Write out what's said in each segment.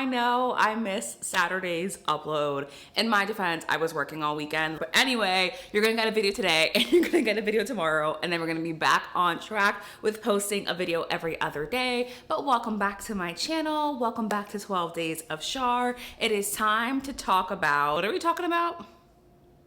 I know I miss Saturday's upload. In my defense, I was working all weekend. But anyway, you're gonna get a video today and you're gonna get a video tomorrow, and then we're gonna be back on track with posting a video every other day. But welcome back to my channel. Welcome back to 12 Days of Shar. It is time to talk about, what are we talking about?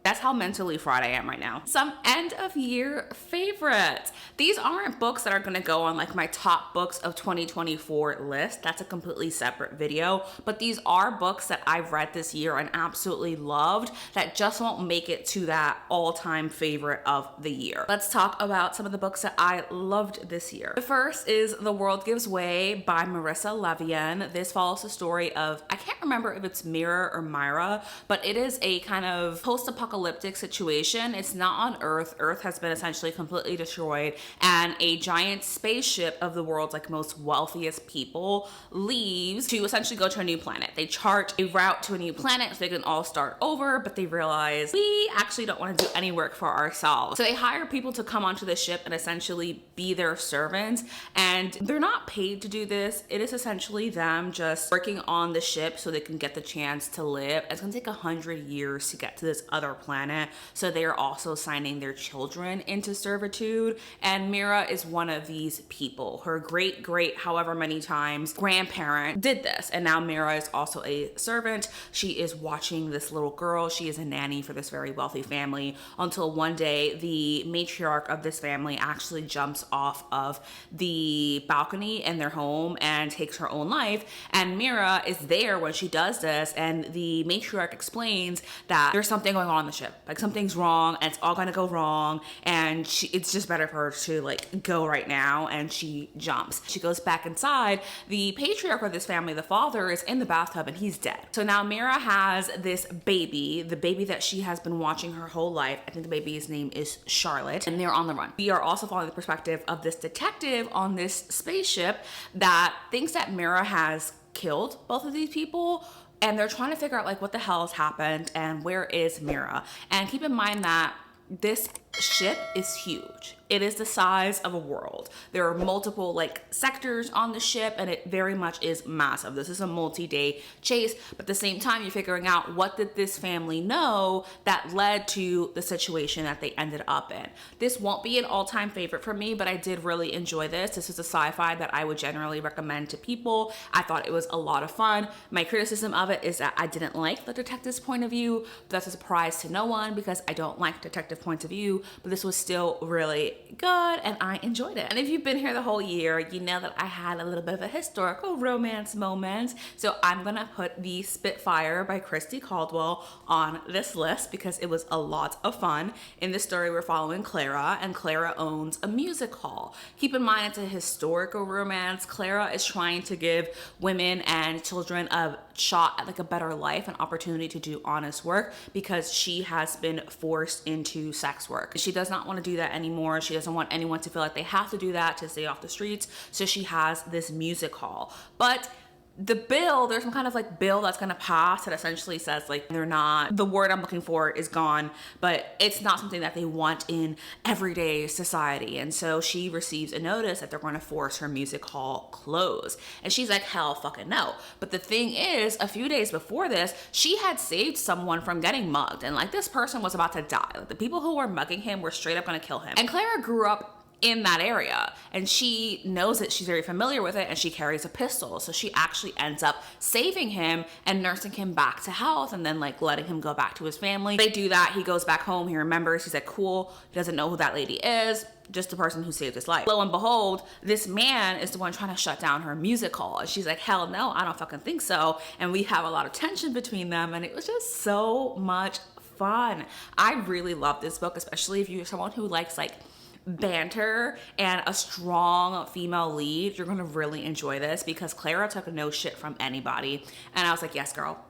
That's how mentally fried I am right now. Some end of year favorites. These aren't books that are gonna go on like my top books of 2024 list. That's a completely separate video. But these are books that I've read this year and absolutely loved that just won't make it to that all-time favorite of the year. Let's talk about some of the books that I loved this year. The first is The World Gives Way by Marissa Levian. This follows the story of, I can't remember if it's Mira or Myra, but it is a kind of post-apocalyptic situation. It's not on Earth. Earth has been essentially completely destroyed, and a giant spaceship of the world's like most wealthiest people leaves to essentially go to a new planet. They chart a route to a new planet so they can all start over, but they realize we actually don't want to do any work for ourselves. So they hire people to come onto the ship and essentially be their servants, and they're not paid to do this. It is essentially them just working on the ship so they can get the chance to live. It's gonna take 100 years to get to this other planet, so they are also signing their children into servitude, and Mira is one of these people. Her great however many times grandparent did this, and now Mira is also a servant. She is watching this little girl. She is a nanny for this very wealthy family until one day the matriarch of this family actually jumps off of the balcony in their home and takes her own life, and Mira is there when she does this, and the matriarch explains that there's something going on the ship, like something's wrong and it's all gonna go wrong, and it's just better for her to like go right now, and she jumps. She goes back inside. The patriarch of this family, the father, is in the bathtub and he's dead. So now Mira has this baby, the baby that she has been watching her whole life. I think the baby's name is Charlotte, and they're on the run. We are also following the perspective of this detective on this spaceship that thinks that Mira has killed both of these people, and they're trying to figure out like what the hell has happened and where is Mira. And keep in mind that this ship is huge. It is the size of a world. There are multiple like sectors on the ship, and it very much is massive. This is a multi-day chase, but at the same time you're figuring out what did this family know that led to the situation that they ended up in. This won't be an all-time favorite for me, but I did really enjoy this. This is a sci-fi that I would generally recommend to people. I thought it was a lot of fun. My criticism of it is that I didn't like the detective's point of view. That's a surprise to no one because I don't like detective points of view, but this was still really good and I enjoyed it. And if you've been here the whole year, you know that I had a little bit of a historical romance moment. So I'm gonna put The Spitfire by Christy Caldwell on this list because it was a lot of fun. In this story, we're following Clara, and Clara owns a music hall. Keep in mind, it's a historical romance. Clara is trying to give women and children a shot at like a better life, an opportunity to do honest work, because she has been forced into sex work. She does not want to do that anymore. She doesn't want anyone to feel like they have to do that to stay off the streets. So she has this music hall. But the bill, there's some kind of like bill that's gonna pass that essentially says like they're not, the word I'm looking for is gone, but it's not something that they want in everyday society. And so she receives a notice that they're gonna force her music hall closed. And she's like, hell fucking no. But the thing is, a few days before this, she had saved someone from getting mugged. And like this person was about to die. Like the people who were mugging him were straight up gonna kill him. And Clara grew up in that area, and she knows it. She's very familiar with it, and she carries a pistol. So she actually ends up saving him and nursing him back to health, and then like letting him go back to his family. They do that. He goes back home. He remembers. He's like, cool. He doesn't know who that lady is. Just the person who saved his life. Lo and behold, this man is the one trying to shut down her music hall. And she's like, hell no, I don't fucking think so. And we have a lot of tension between them, and it was just so much fun. I really love this book, especially if you're someone who likes like banter and a strong female lead. You're gonna really enjoy this because Clara took no shit from anybody, and I was like, yes girl,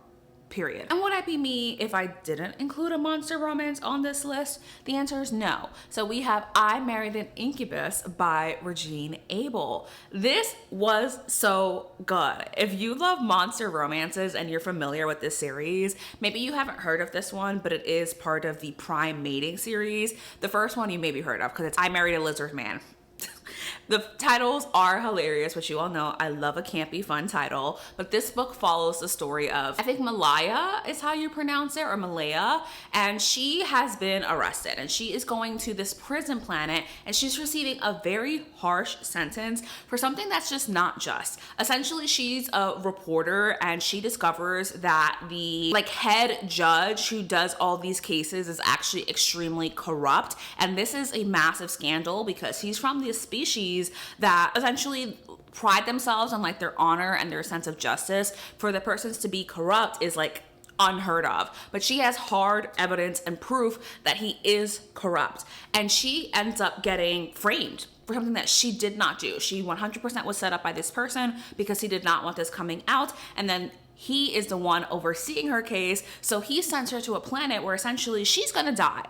period. And would I be me if I didn't include a monster romance on this list? The answer is no. So we have I Married an Incubus by Regine Abel. This was so good. If you love monster romances and you're familiar with this series, maybe you haven't heard of this one, but it is part of the Prime Mating series. The first one you maybe heard of because it's I Married a Lizard Man. The titles are hilarious, which you all know I love a campy, fun title. But this book follows the story of, I think Malaya is how you pronounce it, or Malaya, and she has been arrested and she is going to this prison planet and she's receiving a very harsh sentence for something that's just not just. Essentially, she's a reporter and she discovers that the head judge who does all these cases is actually extremely corrupt, and this is a massive scandal because he's from this species that essentially pride themselves on their honor and their sense of justice. For the persons to be corrupt is unheard of, but she has hard evidence and proof that he is corrupt, and she ends up getting framed for something that she did not do. She 100% was set up by this person because he did not want this coming out, and then he is the one overseeing her case, so he sends her to a planet where essentially she's gonna die.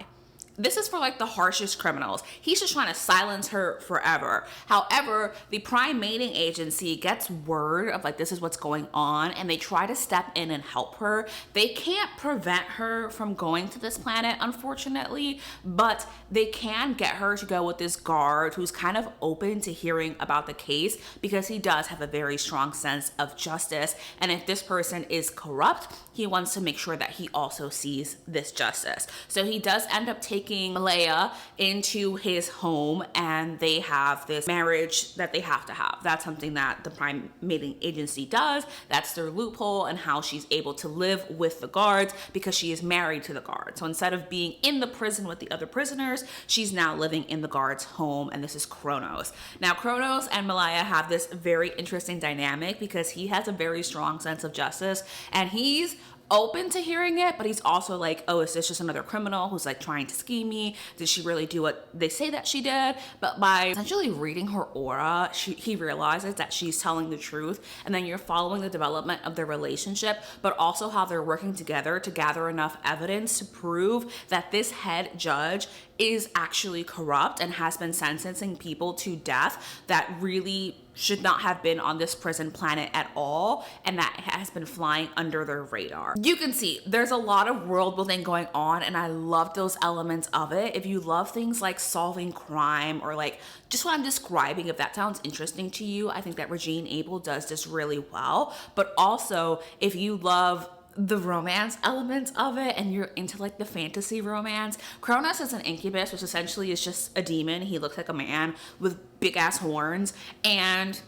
This is for the harshest criminals. He's just trying to silence her forever. However, the Prime Mating Agency gets word of this is what's going on, and they try to step in and help her. They can't prevent her from going to this planet, unfortunately, but they can get her to go with this guard who's kind of open to hearing about the case because he does have a very strong sense of justice. And if this person is corrupt, he wants to make sure that he also sees this justice. So he does end up taking Malaya into his home, and they have this marriage that they have to have. That's something that the Prime Mating Agency does. That's their loophole and how she's able to live with the guards because she is married to the guards. So instead of being in the prison with the other prisoners, she's now living in the guard's home, and this is Kronos. Now, Kronos and Malaya have this very interesting dynamic because he has a very strong sense of justice, and he's open to hearing it, but he's also oh, is this just another criminal who's trying to scheme me? Did she really do what they say that she did? But by essentially reading her aura, he realizes that she's telling the truth, and then you're following the development of their relationship, but also how they're working together to gather enough evidence to prove that this head judge is actually corrupt and has been sentencing people to death that really should not have been on this prison planet at all, and that has been flying under their radar. You can see there's a lot of world building going on, and I love those elements of it. If you love things like solving crime or just what I'm describing, if that sounds interesting to you, I think that Regine Abel does this really well. But also, if you love the romance elements of it and you're into the fantasy romance, Kronos is an incubus, which essentially is just a demon. He looks like a man with big ass horns, and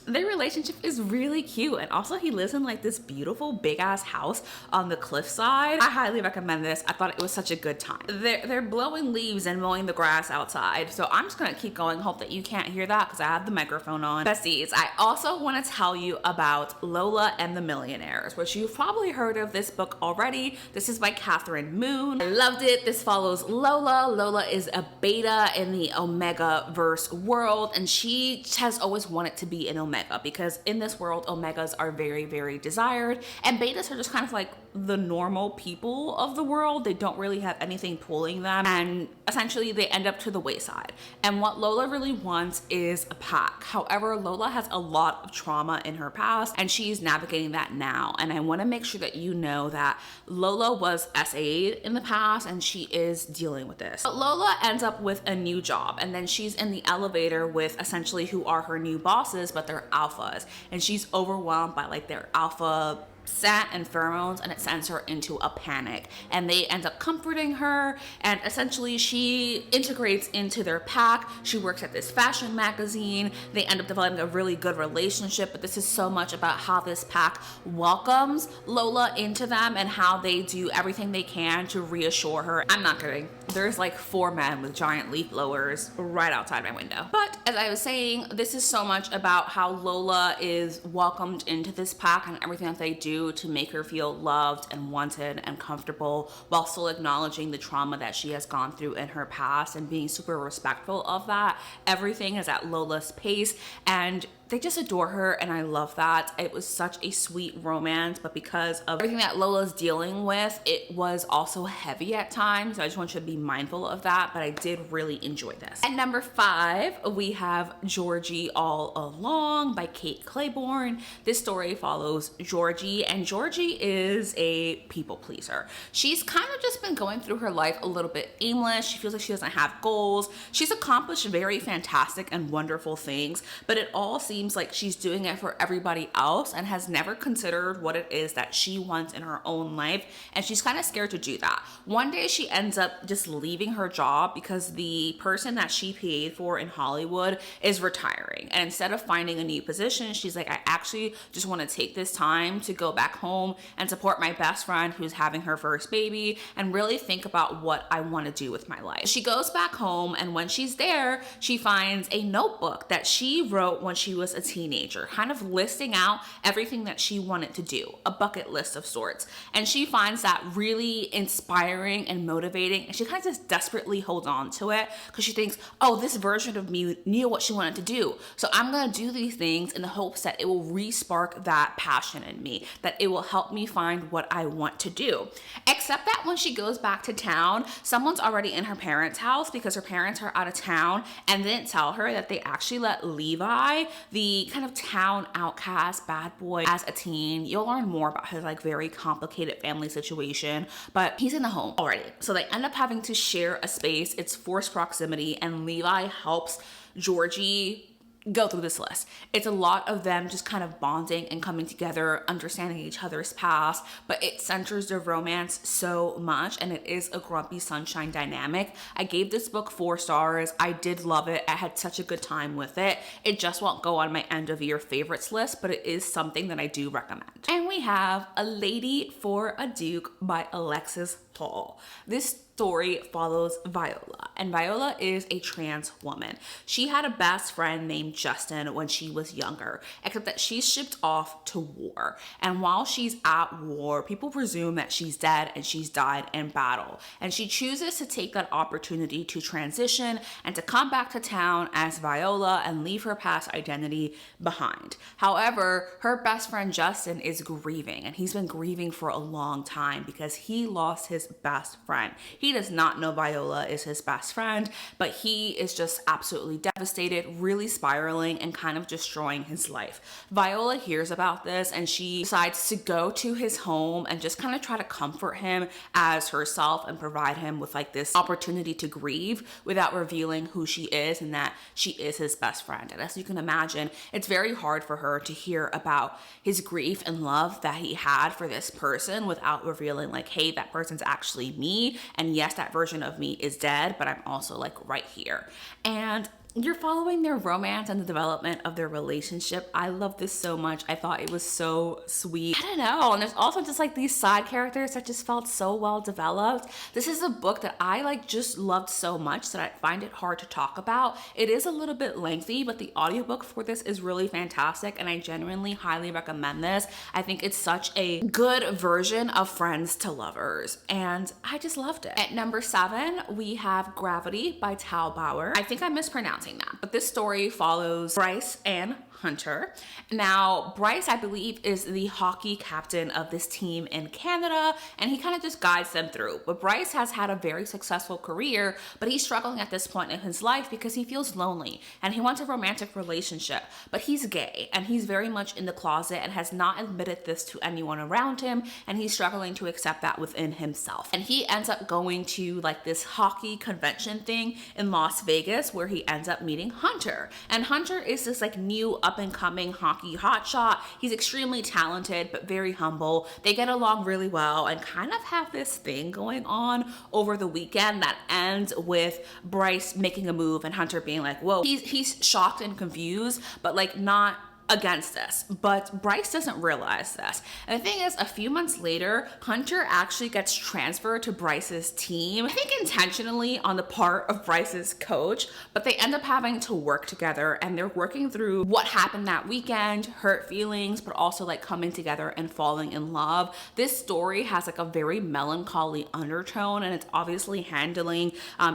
their relationship is really cute. And also he lives in this beautiful big ass house on the cliffside. I highly recommend this. I thought it was such a good time. They're blowing leaves and mowing the grass outside, so I'm just gonna keep going. Hope that you can't hear that because I have the microphone on. Besties, I also want to tell you about Lola and the Millionaires, which you've probably heard of this book already. This is by Catherine Moon. I loved it. This follows Lola. Lola is a beta in the Omega verse world, and she has always wanted to be an Omega because in this world, Omegas are very, very desired, and betas are just kind of the normal people of the world. They don't really have anything pulling them, and essentially they end up to the wayside. And what Lola really wants is a pack. However, Lola has a lot of trauma in her past, and she's navigating that now. And I want to make sure that you know that Lola was SA'd in the past, and she is dealing with this. But Lola ends up with a new job, and then she's in the elevator with essentially who are her new bosses, but they're alphas, and she's overwhelmed by their alpha scent and pheromones, and it sends her into a panic, and they end up comforting her, and essentially she integrates into their pack. She works at this fashion magazine. They end up developing a really good relationship, but this is so much about how this pack welcomes Lola into them and how they do everything they can to reassure her. I'm not kidding. There's 4 men with giant leaf blowers right outside my window. But as I was saying, this is so much about how Lola is welcomed into this pack and everything that they do to make her feel loved and wanted and comfortable, while still acknowledging the trauma that she has gone through in her past and being super respectful of that. Everything is at Lola's pace, and they just adore her, and I love that. It was such a sweet romance, but because of everything that Lola's dealing with, it was also heavy at times. So I just want you to be mindful of that, but I did really enjoy this. At number 5, we have Georgie All Along by Kate Claiborne. This story follows Georgie, and Georgie is a people pleaser. She's kind of just been going through her life a little bit aimless. She feels like she doesn't have goals. She's accomplished very fantastic and wonderful things, but it all seems like she's doing it for everybody else and has never considered what it is that she wants in her own life, and she's kind of scared to do that. One day she ends up just leaving her job because the person that she paid for in Hollywood is retiring, and instead of finding a new position, she's like, I actually just want to take this time to go back home and support my best friend who's having her first baby and really think about what I want to do with my life. She goes back home, and when she's there, she finds a notebook that she wrote when she was a teenager, kind of listing out everything that she wanted to do, a bucket list of sorts. And she finds that really inspiring and motivating, and she kind of just desperately holds on to it because she thinks, oh, this version of me knew what she wanted to do, so I'm gonna do these things in the hopes that it will re-spark that passion in me, that it will help me find what I want to do. Except that when she goes back to town, someone's already in her parents' house because her parents are out of town and didn't tell her that they actually let Levi, the kind of town outcast bad boy, as a teen. You'll learn more about his like very complicated family situation, but he's in the home already. So they end up having to share a space. It's forced proximity, and Levi helps Georgie go through this list. It's a lot of them just kind of bonding and coming together, understanding each other's past, but it centers the romance so much, and it is a grumpy sunshine dynamic. I gave this book 4 stars. I did love it. I had such a good time with it. It just won't go on my end of year favorites list, but it is something that I do recommend. And we have A Lady for a Duke by Alexis Hall. This story follows Viola, and Viola is a trans woman. She had a best friend named Justin when she was younger, except that she's shipped off to war. And while she's at war, people presume that she's dead and she's died in battle. And she chooses to take that opportunity to transition and to come back to town as Viola and leave her past identity behind. However, her best friend Justin is grieving, and he's been grieving for a long time because he lost his best friend. He does not know Viola is his best friend, but he is just absolutely devastated, really spiraling and kind of destroying his life. Viola hears about this, and she decides to go to his home and just kind of try to comfort him as herself and provide him with like this opportunity to grieve without revealing who she is and that she is his best friend. And as you can imagine, it's very hard for her to hear about his grief and love that he had for this person without revealing like, hey, that person's actually me, and yes, that version of me is dead, but I'm also like right here. And you're following their romance and the development of their relationship. I love this so much. I thought it was so sweet. I don't know. And there's also just like these side characters that just felt so well developed. This is a book that I like just loved so much that I find it hard to talk about. It is a little bit lengthy, but the audiobook for this is really fantastic, and I genuinely highly recommend this. I think it's such a good version of Friends to Lovers, and I just loved it. At number 7, we have Gravity by Tal Bauer. I think I'm mispronouncing that, but this story follows Bryce and Hunter. Now, Bryce, I believe, is the hockey captain of this team in Canada, and he kind of just guides them through. But Bryce has had a very successful career, but he's struggling at this point in his life because he feels lonely and he wants a romantic relationship, but he's gay and he's very much in the closet and has not admitted this to anyone around him, and he's struggling to accept that within himself. And he ends up going to like this hockey convention thing in Las Vegas where he ends up meeting Hunter. And Hunter is this like new up-and-coming hockey hotshot. He's extremely talented but very humble. They get along really well and kind of have this thing going on over the weekend that ends with Bryce making a move and Hunter being like, whoa. He's shocked and confused, but like not against this, but Bryce doesn't realize this. And the thing is, a few months later, Hunter actually gets transferred to Bryce's team, I think intentionally on the part of Bryce's coach, but they end up having to work together, and they're working through what happened that weekend, hurt feelings, but also like coming together and falling in love. This story has like a very melancholy undertone, and it's obviously handling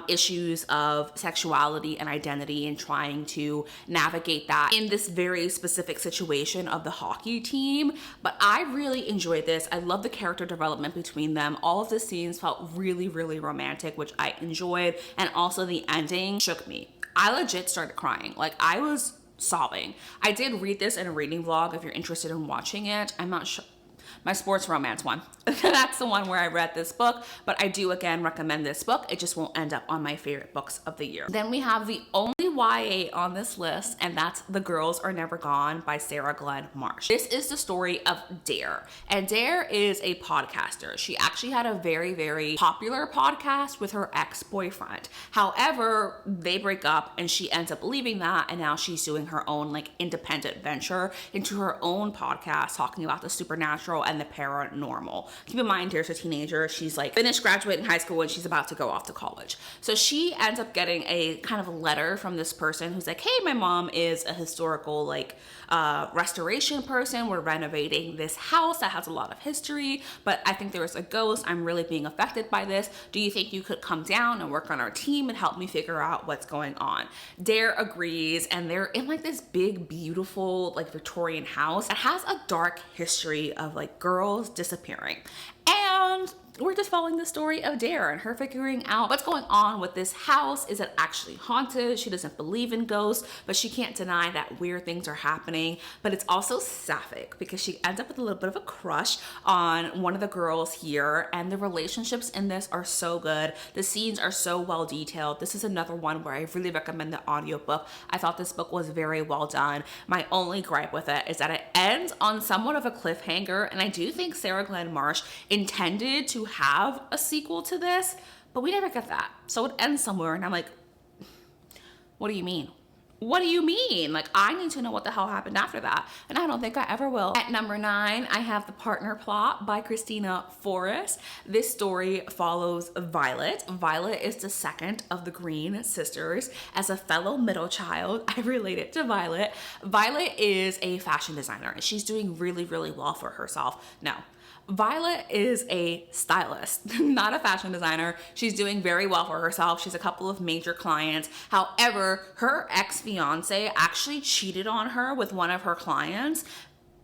issues of sexuality and identity and trying to navigate that in this very specific situation of the hockey team. But I really enjoyed this. I love the character development between them. All of the scenes felt really, really romantic, which I enjoyed. And also the ending shook me. I legit started crying. Like, I was sobbing. I did read this in a reading vlog if you're interested in watching it. I'm not sure. My sports romance one. That's the one where I read this book, but I do again recommend this book. It just won't end up on my favorite books of the year. Then we have the only YA on this list, and that's The Girls Are Never Gone by Sarah Glenn Marsh. This is the story of Dare, and Dare is a podcaster. She actually had a very, very popular podcast with her ex-boyfriend. However, they break up and she ends up leaving that, and now she's doing her own like independent venture into her own podcast talking about the supernatural and the paranormal. Keep in mind, Dare's a teenager. She's like finished graduating high school and she's about to go off to college. So she ends up getting a kind of a letter from this person who's like, hey, my mom is a historical like restoration person. We're renovating this house that has a lot of history, but I think there's a ghost. I'm really being affected by this. Do you think you could come down and work on our team and help me figure out what's going on? Dare agrees, and they're in like this big, beautiful like Victorian house that has a dark history of like girls disappearing. And we're just following the story of Dare and her figuring out what's going on with this house. Is it actually haunted? She doesn't believe in ghosts, but she can't deny that weird things are happening. But it's also sapphic because she ends up with a little bit of a crush on one of the girls here, and the relationships in this are so good. The scenes are so well detailed. This is another one where I really recommend the audiobook. I thought this book was very well done. My only gripe with it is that it ends on somewhat of a cliffhanger, and I do think Sarah Glenn Marsh intended to have a sequel to this, but we never get that. So it ends somewhere, and I'm like, what do you mean? What do you mean? Like, I need to know what the hell happened after that, and I don't think I ever will. At number 9, I have The Partner Plot by Christina Forrest. This story follows Violet. Violet is the second of the Green sisters. As a fellow middle child, I related to Violet. Violet is a fashion designer, and she's doing really, really well for herself. No. Violet is a stylist, not a fashion designer. She's doing very well for herself. She has a couple of major clients. However, her ex-fiance actually cheated on her with one of her clients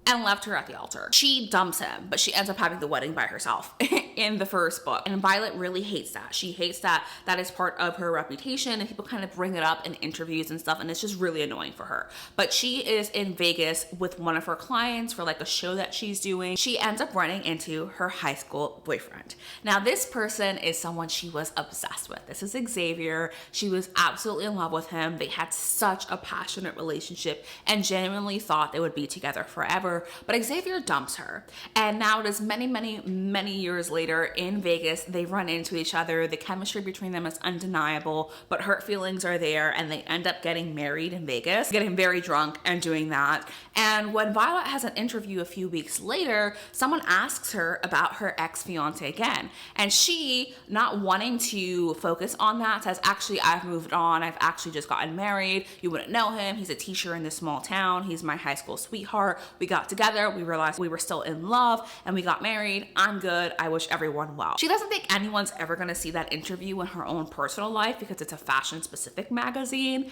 and left her at the altar. She dumps him, but she ends up having the wedding by herself in the first book. And Violet really hates that. She hates that that is part of her reputation, and people kind of bring it up in interviews and stuff, and it's just really annoying for her. But she is in Vegas with one of her clients for like a show that she's doing. She ends up running into her high school boyfriend. Now, this person is someone she was obsessed with. This is Xavier. She was absolutely in love with him. They had such a passionate relationship and genuinely thought they would be together forever. But Xavier dumps her, and now it is many years later in Vegas. They run into each other. The chemistry between them is undeniable, but hurt feelings are there, and they end up getting married in Vegas, getting very drunk and doing that. And when Violet has an interview a few weeks later, someone asks her about her ex-fiance again, and she, not wanting to focus on that, says, actually, I've moved on. I've actually just gotten married. You wouldn't know him. He's a teacher in this small town. He's my high school sweetheart. We got together, we realized we were still in love, and we got married. I'm good. I wish everyone well. She doesn't think anyone's ever going to see that interview in her own personal life because it's a fashion specific magazine,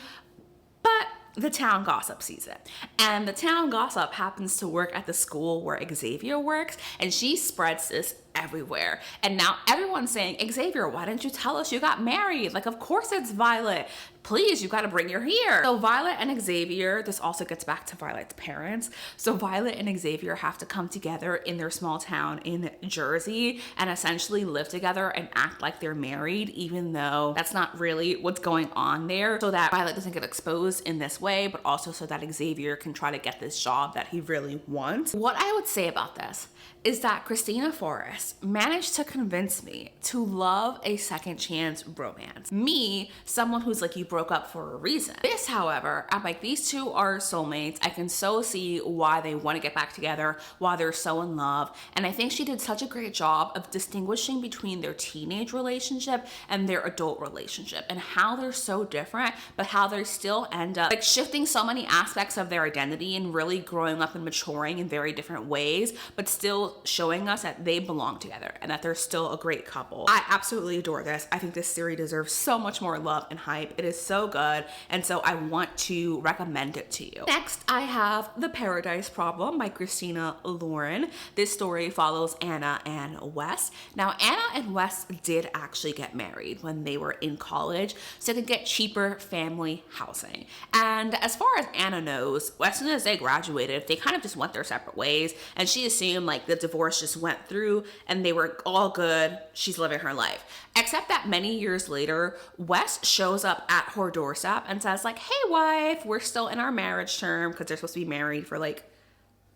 but the town gossip sees it. And the town gossip happens to work at the school where Xavier works, and she spreads this everywhere. And now everyone's saying, Xavier, why didn't you tell us you got married? Like, of course it's Violet. Please, you got to bring her here. So Violet and Xavier, this also gets back to Violet's parents. So Violet and Xavier have to come together in their small town in Jersey and essentially live together and act like they're married, even though that's not really what's going on there, so that Violet doesn't get exposed in this way, but also so that Xavier can try to get this job that he really wants. What I would say about this is that Christina Forrest Ernest managed to convince me to love a second chance romance. Me, someone who's like, you broke up for a reason. This, however, I'm like, these two are soulmates. I can so see why they want to get back together, why they're so in love. And I think she did such a great job of distinguishing between their teenage relationship and their adult relationship, and how they're so different, but how they still end up like shifting so many aspects of their identity and really growing up and maturing in very different ways, but still showing us that they belong together and that they're still a great couple. I absolutely adore this. I think this series deserves so much more love and hype. It is so good, and so I want to recommend it to you. Next, I have The Paradise Problem by Christina Lauren. This story follows Anna and Wes. Now, Anna and Wes did actually get married when they were in college so they could get cheaper family housing. And as far as Anna knows, as soon as they graduated, they kind of just went their separate ways, and she assumed like the divorce just went through and they were all good. She's living her life. Except that many years later, Wes shows up at her doorstep and says like, hey wife, we're still in our marriage term, because they're supposed to be married for like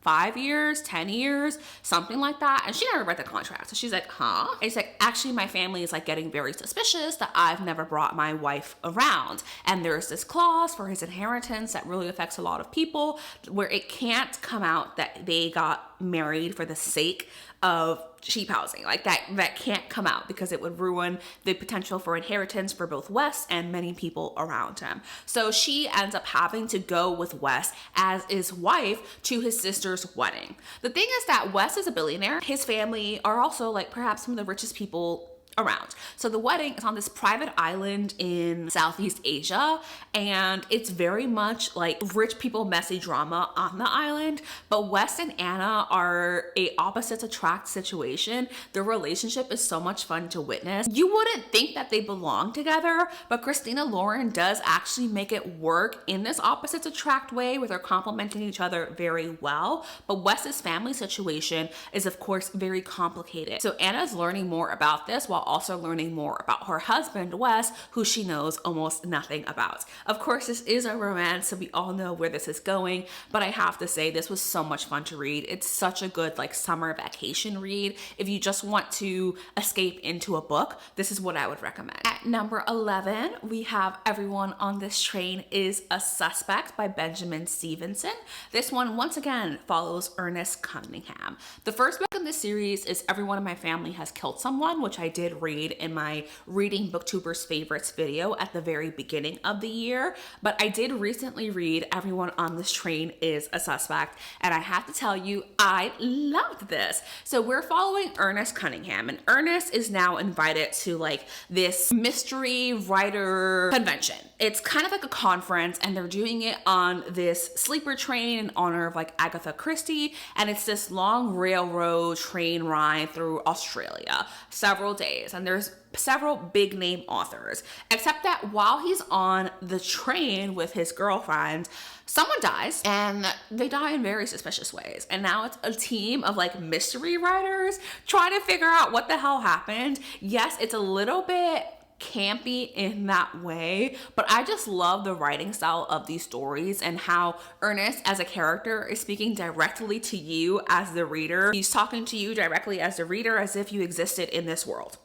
5 years, 10 years, something like that. And she never read the contract. So she's like, huh? And he's like, actually, my family is like getting very suspicious that I've never brought my wife around. And there's this clause for his inheritance that really affects a lot of people, where it can't come out that they got married for the sake of cheap housing. Like that can't come out, because it would ruin the potential for inheritance for both Wes and many people around him. So she ends up having to go with Wes as his wife to his sister's wedding. The thing is that Wes is a billionaire. His family are also like perhaps some of the richest people around. So the wedding is on this private island in Southeast Asia, and it's very much like rich people messy drama on the island. But Wes and Anna are a opposites attract situation. Their relationship is so much fun to witness. You wouldn't think that they belong together, but Christina Lauren does actually make it work in this opposites attract way, where they're complementing each other very well. But Wes's family situation is of course very complicated. So Anna's learning more about this while also learning more about her husband, Wes, who she knows almost nothing about. Of course, this is a romance, so we all know where this is going, but I have to say this was so much fun to read. It's such a good like summer vacation read. If you just want to escape into a book, this is what I would recommend. At number 11, we have Everyone on This Train is a Suspect by Benjamin Stevenson. This one, once again, follows Ernest Cunningham. The first book in this series is Everyone in My Family Has Killed Someone, which I did read in my Reading Booktubers Favorites video at the very beginning of the year. But I did recently read Everyone on This Train is a Suspect, and I have to tell you, I loved this. So we're following Ernest Cunningham, and Ernest is now invited to like this mystery writer convention. It's kind of like a conference, and they're doing it on this sleeper train in honor of like Agatha Christie, and it's this long railroad train ride through Australia, several days. And there's several big name authors, except that while he's on the train with his girlfriend, someone dies, and they die in very suspicious ways. And now it's a team of like mystery writers trying to figure out what the hell happened. Yes, it's a little bit campy in that way, but I just love the writing style of these stories and how Ernest as a character is speaking directly to you as the reader. He's talking to you directly as the reader as if you existed in this world.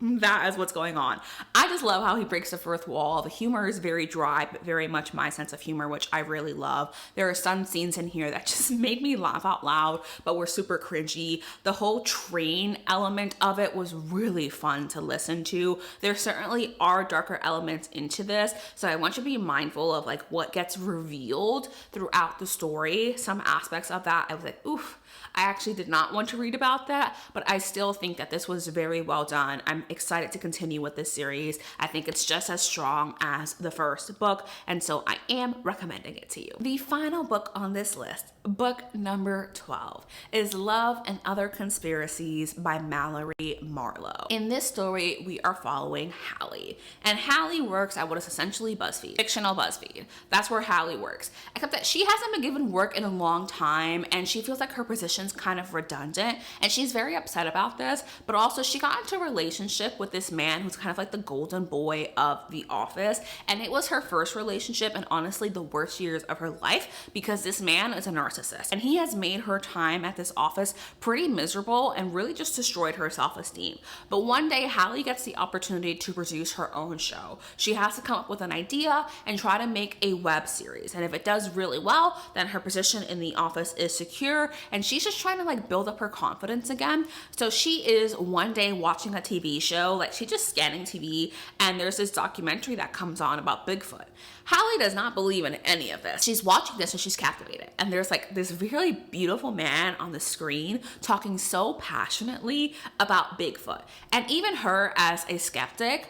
That is what's going on. I just love how he breaks the fourth wall. The humor is very dry, but very much my sense of humor, which I really love. There are some scenes in here that just made me laugh out loud, but were super cringy. The whole train element of it was really fun to listen to. There certainly are darker elements into this, so I want you to be mindful of like what gets revealed throughout the story. Some aspects of that, I was like, oof. I actually did not want to read about that, but I still think that this was very well done. I'm excited to continue with this series. I think it's just as strong as the first book, and so I am recommending it to you. The final book on this list, book number 12, is Love and Other Conspiracies by Mallory Marlowe. In this story, we are following Hallie, and Hallie works at what is essentially BuzzFeed, fictional BuzzFeed. That's where Hallie works, except that she hasn't been given work in a long time, and she feels like her position's kind of redundant, and she's very upset about this, but also she got into a relationship relationship with this man who's kind of like the golden boy of the office. And it was her first relationship and honestly the worst years of her life because this man is a narcissist and he has made her time at this office pretty miserable and really just destroyed her self-esteem. But one day Hallie gets the opportunity to produce her own show. She has to come up with an idea and try to make a web series. And if it does really well, then her position in the office is secure and she's just trying to like build up her confidence again. So she is one day watching a TV show, like she's just scanning TV, and there's this documentary that comes on about Bigfoot. Hallie does not believe in any of this. She's watching this and she's captivated. And there's like this really beautiful man on the screen talking so passionately about Bigfoot. And even her as a skeptic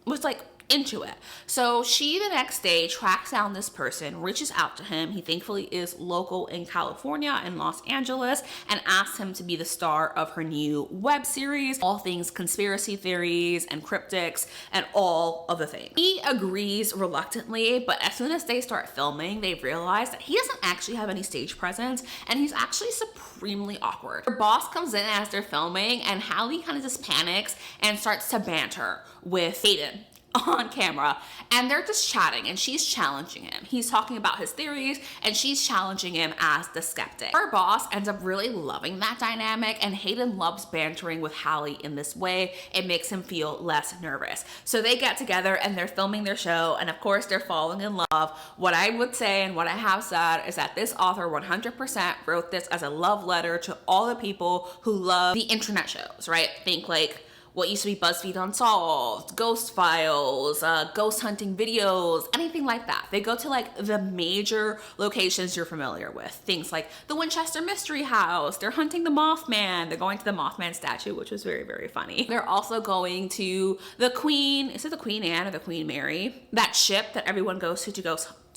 was like into it. So she the next day tracks down this person, reaches out to him. He thankfully is local in California in Los Angeles, and asks him to be the star of her new web series, all things conspiracy theories and cryptics and all of the things. He agrees reluctantly, but as soon as they start filming, they realize that he doesn't actually have any stage presence and he's actually supremely awkward. Her boss comes in as they're filming and Hallie kind of just panics and starts to banter with Hayden on camera, and they're just chatting and she's challenging him. He's talking about his theories and she's challenging him as the skeptic. Her boss ends up really loving that dynamic, and Hayden loves bantering with Hallie in this way. It makes him feel less nervous. So they get together and they're filming their show, and of course they're falling in love. What I would say and what I have said is that this author 100% wrote this as a love letter to all the people who love the internet shows, right? Think like what used to be BuzzFeed Unsolved, Ghost Files, ghost hunting videos, anything like that. They go to like the major locations you're familiar with. Things like the Winchester Mystery House, they're hunting the Mothman, they're going to the Mothman statue, which was very, very funny. They're also going to the Queen, is it the Queen Anne or the Queen Mary? That ship that everyone goes to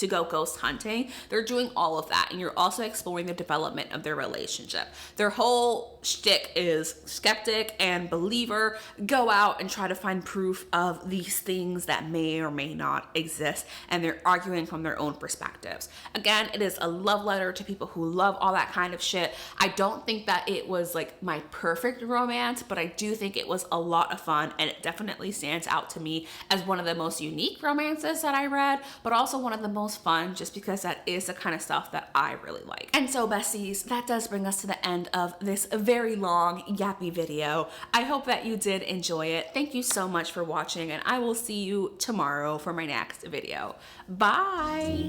go ghost hunting. They're doing all of that, and you're also exploring the development of their relationship. Their whole shtick is skeptic and believer, go out and try to find proof of these things that may or may not exist, and they're arguing from their own perspectives. Again, it is a love letter to people who love all that kind of shit. I don't think that it was like my perfect romance, but I do think it was a lot of fun, and it definitely stands out to me as one of the most unique romances that I read, but also one of the most fun, just because that is the kind of stuff that I really like. And so besties, that does bring us to the end of this very long yappy video. I hope that you did enjoy it. Thank you so much for watching, and I will see you tomorrow for my next video. Bye.